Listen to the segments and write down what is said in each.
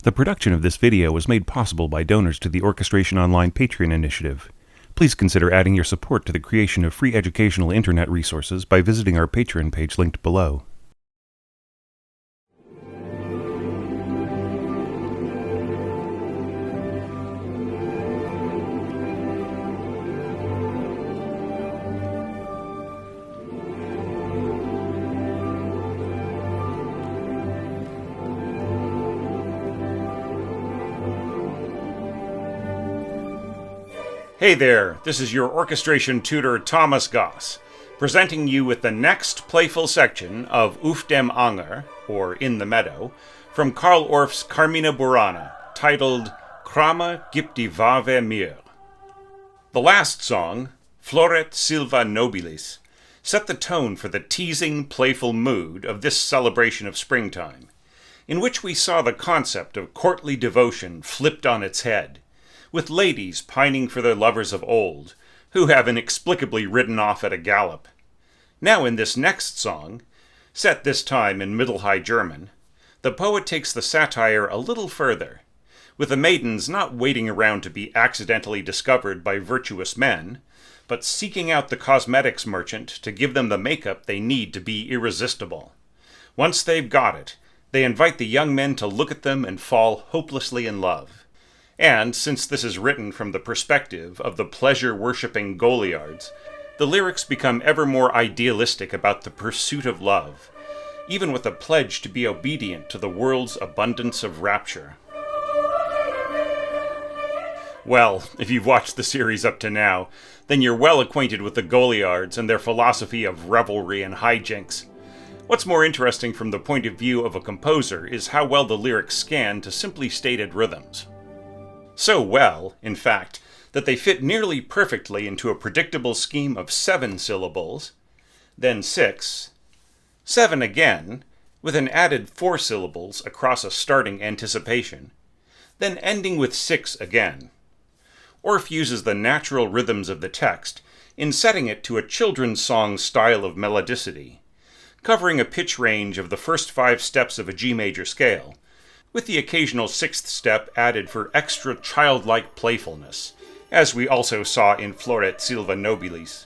The production of this video was made possible by donors to the Orchestration Online Patreon initiative. Please consider adding your support to the creation of free educational internet resources by visiting our Patreon page linked below. Hey there, this is your orchestration tutor Thomas Goss, presenting you with the next playful section of Auf dem Anger, or In the Meadow, from Carl Orff's Carmina Burana, titled Chramer gibt die warwe mir. The last song, Floret Silva Nobilis, set the tone for the teasing, playful mood of this celebration of springtime, in which we saw the concept of courtly devotion flipped on its head, with ladies pining for their lovers of old, who have inexplicably ridden off at a gallop. Now in this next song, set this time in Middle High German, the poet takes the satire a little further, with the maidens not waiting around to be accidentally discovered by virtuous men, but seeking out the cosmetics merchant to give them the makeup they need to be irresistible. Once they've got it, they invite the young men to look at them and fall hopelessly in love. And, since this is written from the perspective of the pleasure-worshipping Goliards, the lyrics become ever more idealistic about the pursuit of love, even with a pledge to be obedient to the world's abundance of rapture. Well, if you've watched the series up to now, then you're well acquainted with the Goliards and their philosophy of revelry and hijinks. What's more interesting from the point of view of a composer is how well the lyrics scan to simply stated rhythms. So well, in fact, that they fit nearly perfectly into a predictable scheme of 7 syllables, then 6, 7 again, with an added 4 syllables across a starting anticipation, then ending with 6 again. Orff uses the natural rhythms of the text in setting it to a children's song style of melodicity, covering a pitch range of the first 5 steps of a G major scale, with the occasional 6th step added for extra childlike playfulness, as we also saw in Floret Silva Nobilis.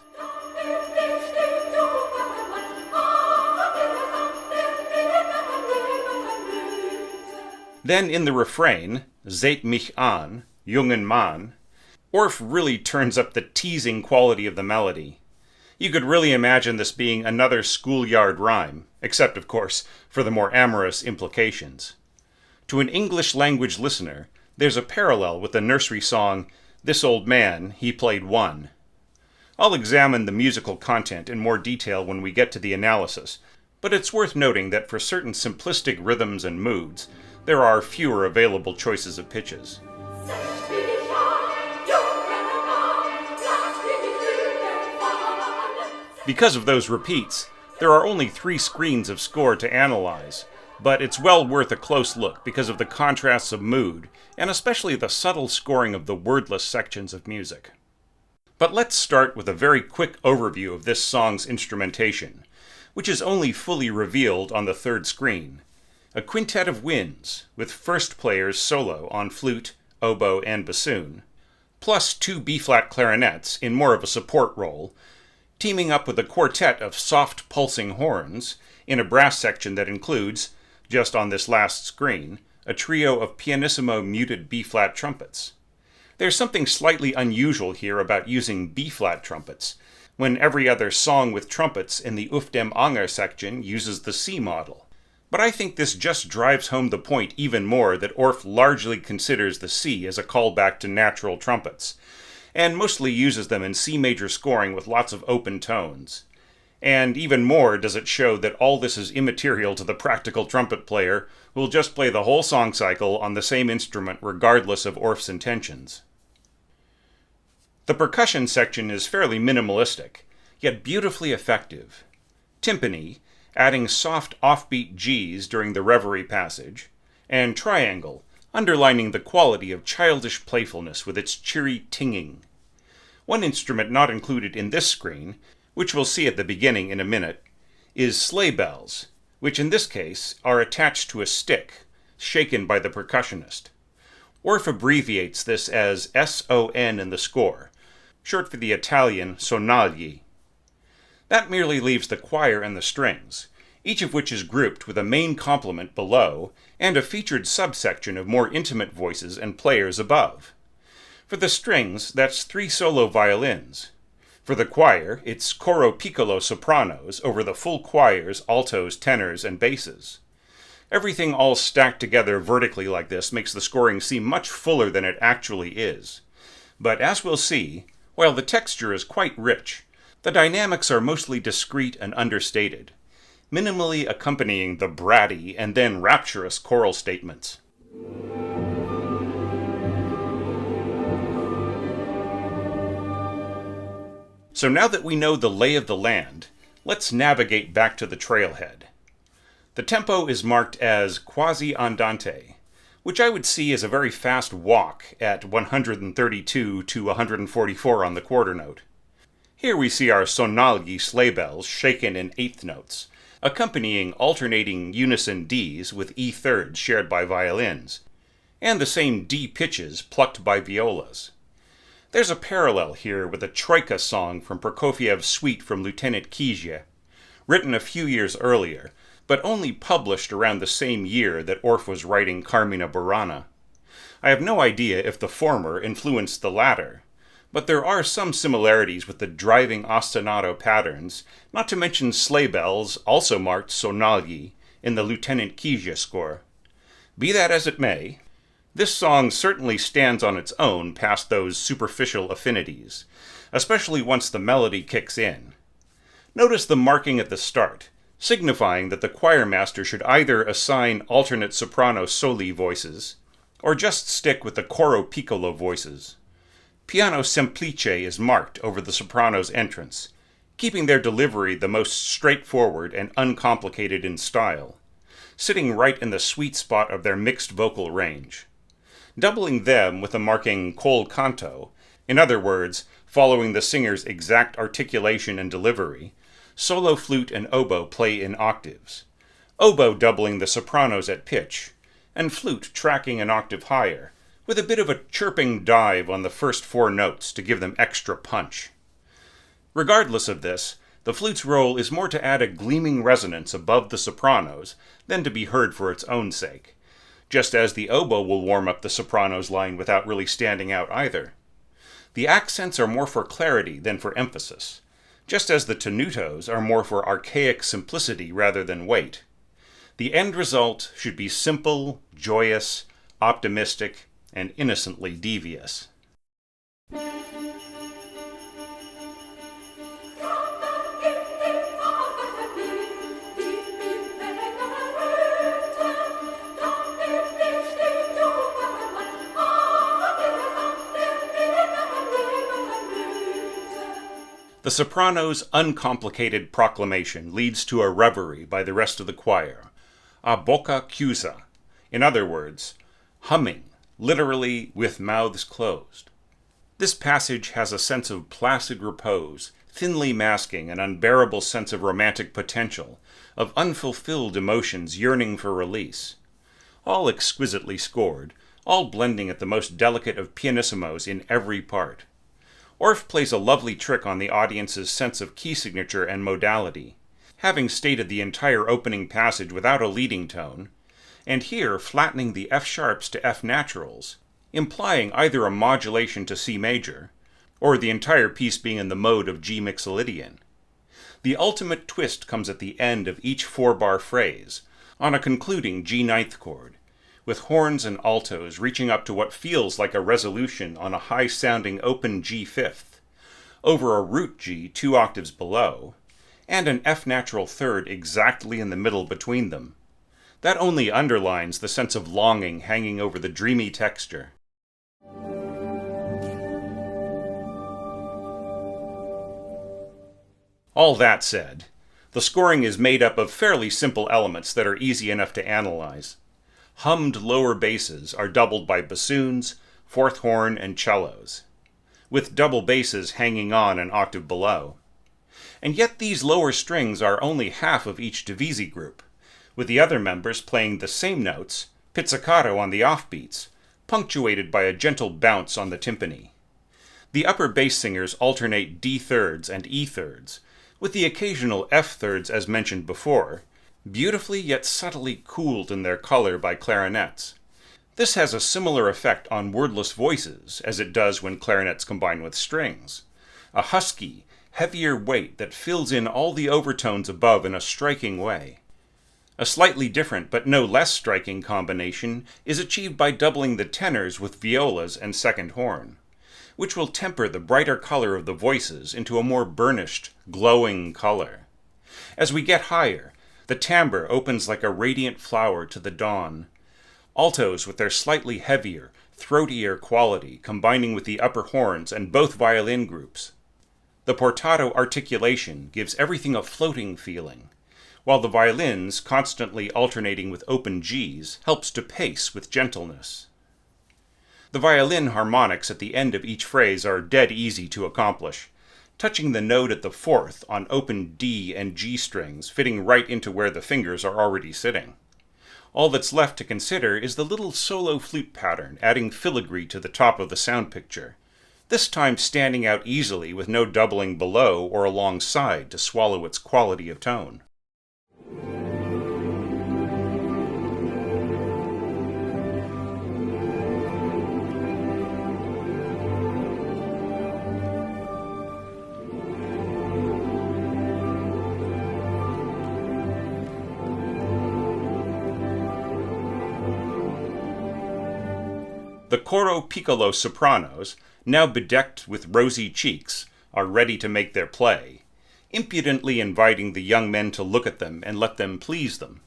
Then in the refrain, Seht mich an, jungen Mann, Orff really turns up the teasing quality of the melody. You could really imagine this being another schoolyard rhyme, except, of course, for the more amorous implications. To an English-language listener, there's a parallel with the nursery song, This Old Man, He Played One. I'll examine the musical content in more detail when we get to the analysis, but it's worth noting that for certain simplistic rhythms and moods, there are fewer available choices of pitches. Because of those repeats, there are only 3 screens of score to analyze, but it's well worth a close look because of the contrasts of mood, and especially the subtle scoring of the wordless sections of music. But let's start with a very quick overview of this song's instrumentation, which is only fully revealed on the 3rd screen. A quintet of winds, with first players solo on flute, oboe, and bassoon, plus 2 B-flat clarinets in more of a support role, teaming up with a quartet of soft pulsing horns in a brass section that includes, just on this last screen, a trio of pianissimo muted B-flat trumpets. There's something slightly unusual here about using B-flat trumpets, when every other song with trumpets in the Auf dem Anger section uses the C model. But I think this just drives home the point even more that Orff largely considers the C as a callback to natural trumpets, and mostly uses them in C major scoring with lots of open tones. And even more does it show that all this is immaterial to the practical trumpet player, who will just play the whole song cycle on the same instrument regardless of Orff's intentions. The percussion section is fairly minimalistic, yet beautifully effective. Timpani, adding soft offbeat Gs during the reverie passage, and triangle, underlining the quality of childish playfulness with its cheery tinging. One instrument not included in this screen, which we'll see at the beginning in a minute, is sleigh bells, which in this case are attached to a stick, shaken by the percussionist. Orff abbreviates this as SON in the score, short for the Italian sonagli. That merely leaves the choir and the strings, each of which is grouped with a main complement below and a featured subsection of more intimate voices and players above. For the strings, that's 3 solo violins. For the choir, it's coro piccolo sopranos over the full choirs, altos, tenors, and basses. Everything all stacked together vertically like this makes the scoring seem much fuller than it actually is. But as we'll see, while the texture is quite rich, the dynamics are mostly discreet and understated, minimally accompanying the bratty and then rapturous choral statements. So now that we know the lay of the land, let's navigate back to the trailhead. The tempo is marked as quasi andante, which I would see as a very fast walk at 132 to 144 on the quarter note. Here we see our sonagli sleigh bells shaken in eighth notes, accompanying alternating unison Ds with E thirds shared by violins, and the same D pitches plucked by violas. There's a parallel here with a troika song from Prokofiev's suite from Lieutenant Kizhe, written a few years earlier, but only published around the same year that Orff was writing Carmina Burana. I have no idea if the former influenced the latter, but there are some similarities with the driving ostinato patterns, not to mention sleigh bells, also marked sonagli, in the Lieutenant Kizhe score. Be that as it may, this song certainly stands on its own past those superficial affinities, especially once the melody kicks in. Notice the marking at the start, signifying that the choirmaster should either assign alternate soprano soli voices, or just stick with the coro piccolo voices. Piano semplice is marked over the soprano's entrance, keeping their delivery the most straightforward and uncomplicated in style, sitting right in the sweet spot of their mixed vocal range. Doubling them with the marking col canto, in other words, following the singer's exact articulation and delivery, solo flute and oboe play in octaves, oboe doubling the sopranos at pitch, and flute tracking an octave higher, with a bit of a chirping dive on the first 4 notes to give them extra punch. Regardless of this, the flute's role is more to add a gleaming resonance above the sopranos than to be heard for its own sake, just as the oboe will warm up the soprano's line without really standing out either. The accents are more for clarity than for emphasis, just as the tenutos are more for archaic simplicity rather than weight. The end result should be simple, joyous, optimistic, and innocently devious. The soprano's uncomplicated proclamation leads to a reverie by the rest of the choir, a bocca chiusa, in other words, humming, literally with mouths closed. This passage has a sense of placid repose, thinly masking an unbearable sense of romantic potential, of unfulfilled emotions yearning for release. All exquisitely scored, all blending at the most delicate of pianissimos in every part. Orff plays a lovely trick on the audience's sense of key signature and modality, having stated the entire opening passage without a leading tone, and here flattening the F sharps to F naturals, implying either a modulation to C major, or the entire piece being in the mode of G mixolydian. The ultimate twist comes at the end of each 4-bar phrase, on a concluding G ninth chord, with horns and altos reaching up to what feels like a resolution on a high-sounding open G fifth, over a root G 2 octaves below, and an F natural third exactly in the middle between them. That only underlines the sense of longing hanging over the dreamy texture. All that said, the scoring is made up of fairly simple elements that are easy enough to analyze. Hummed lower basses are doubled by bassoons, fourth horn, and cellos, with double basses hanging on an octave below. And yet these lower strings are only half of each divisi group, with the other members playing the same notes, pizzicato on the offbeats, punctuated by a gentle bounce on the timpani. The upper bass singers alternate D thirds and E thirds, with the occasional F thirds as mentioned before, beautifully yet subtly cooled in their color by clarinets. This has a similar effect on wordless voices as it does when clarinets combine with strings. A husky, heavier weight that fills in all the overtones above in a striking way. A slightly different but no less striking combination is achieved by doubling the tenors with violas and second horn, which will temper the brighter color of the voices into a more burnished, glowing color. As we get higher, the timbre opens like a radiant flower to the dawn. Altos with their slightly heavier, throatier quality combining with the upper horns and both violin groups. The portato articulation gives everything a floating feeling, while the violins, constantly alternating with open Gs, helps to pace with gentleness. The violin harmonics at the end of each phrase are dead easy to accomplish, touching the note at the fourth on open D and G strings, fitting right into where the fingers are already sitting. All that's left to consider is the little solo flute pattern, adding filigree to the top of the sound picture, this time standing out easily with no doubling below or alongside to swallow its quality of tone. The coro piccolo sopranos, now bedecked with rosy cheeks, are ready to make their play, impudently inviting the young men to look at them and let them please them.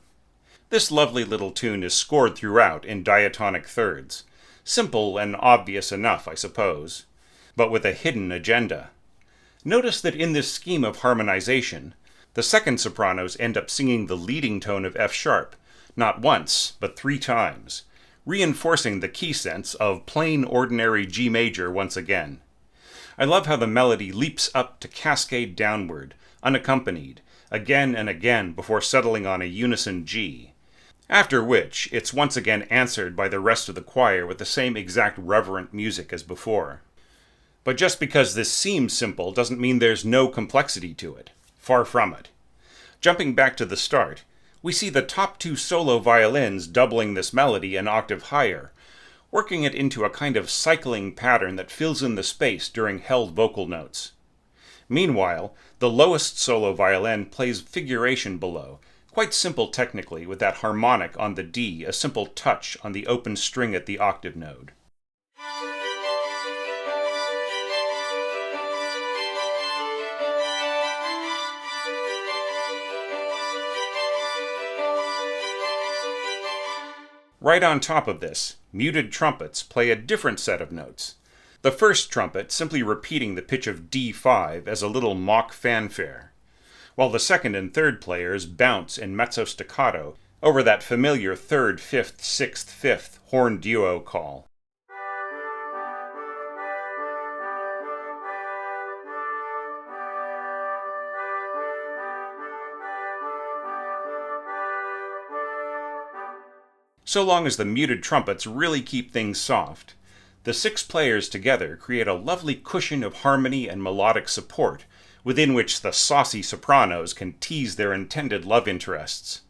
This lovely little tune is scored throughout in diatonic thirds, simple and obvious enough, I suppose, but with a hidden agenda. Notice that in this scheme of harmonization, the second sopranos end up singing the leading tone of F sharp, not once, but 3 times, reinforcing the key sense of plain ordinary G major once again. I love how the melody leaps up to cascade downward, unaccompanied, again and again before settling on a unison G, after which it's once again answered by the rest of the choir with the same exact reverent music as before. But just because this seems simple doesn't mean there's no complexity to it. Far from it. Jumping back to the start, we see the top 2 solo violins doubling this melody an octave higher, working it into a kind of cycling pattern that fills in the space during held vocal notes. Meanwhile, the lowest solo violin plays figuration below, quite simple technically, with that harmonic on the D, a simple touch on the open string at the octave node. Right on top of this, muted trumpets play a different set of notes. The first trumpet simply repeating the pitch of D5 as a little mock fanfare, while the second and third players bounce in mezzo staccato over that familiar 3rd, 5th, 6th, 5th horn duo call. So long as the muted trumpets really keep things soft, the 6 players together create a lovely cushion of harmony and melodic support, within which the saucy sopranos can tease their intended love interests.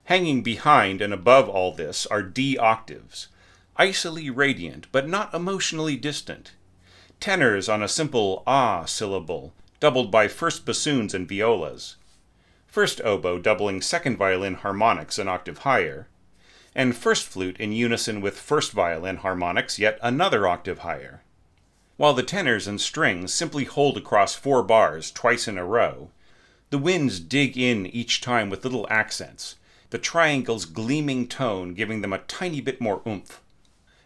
Hanging behind and above all this are D octaves, icily radiant, but not emotionally distant. Tenors on a simple ah syllable, doubled by first bassoons and violas. First oboe doubling second violin harmonics an octave higher, and first flute in unison with first violin harmonics yet another octave higher. While the tenors and strings simply hold across 4 bars twice in a row, the winds dig in each time with little accents, the triangle's gleaming tone giving them a tiny bit more oomph.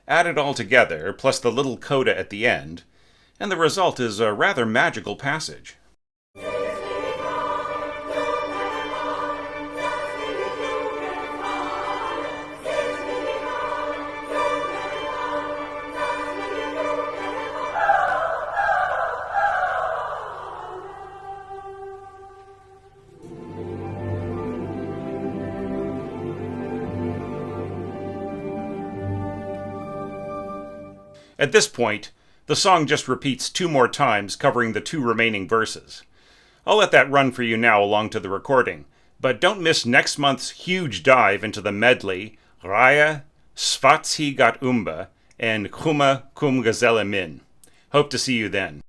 Add it all together, plus the little coda at the end, and the result is a rather magical passage. At this point, the song just repeats 2 more times, covering the 2 remaining verses. I'll let that run for you now along to the recording, but don't miss next month's huge dive into the medley Raya, Svatsi Gat Umba, and Kuma Kum Gazelle Min. Hope to see you then.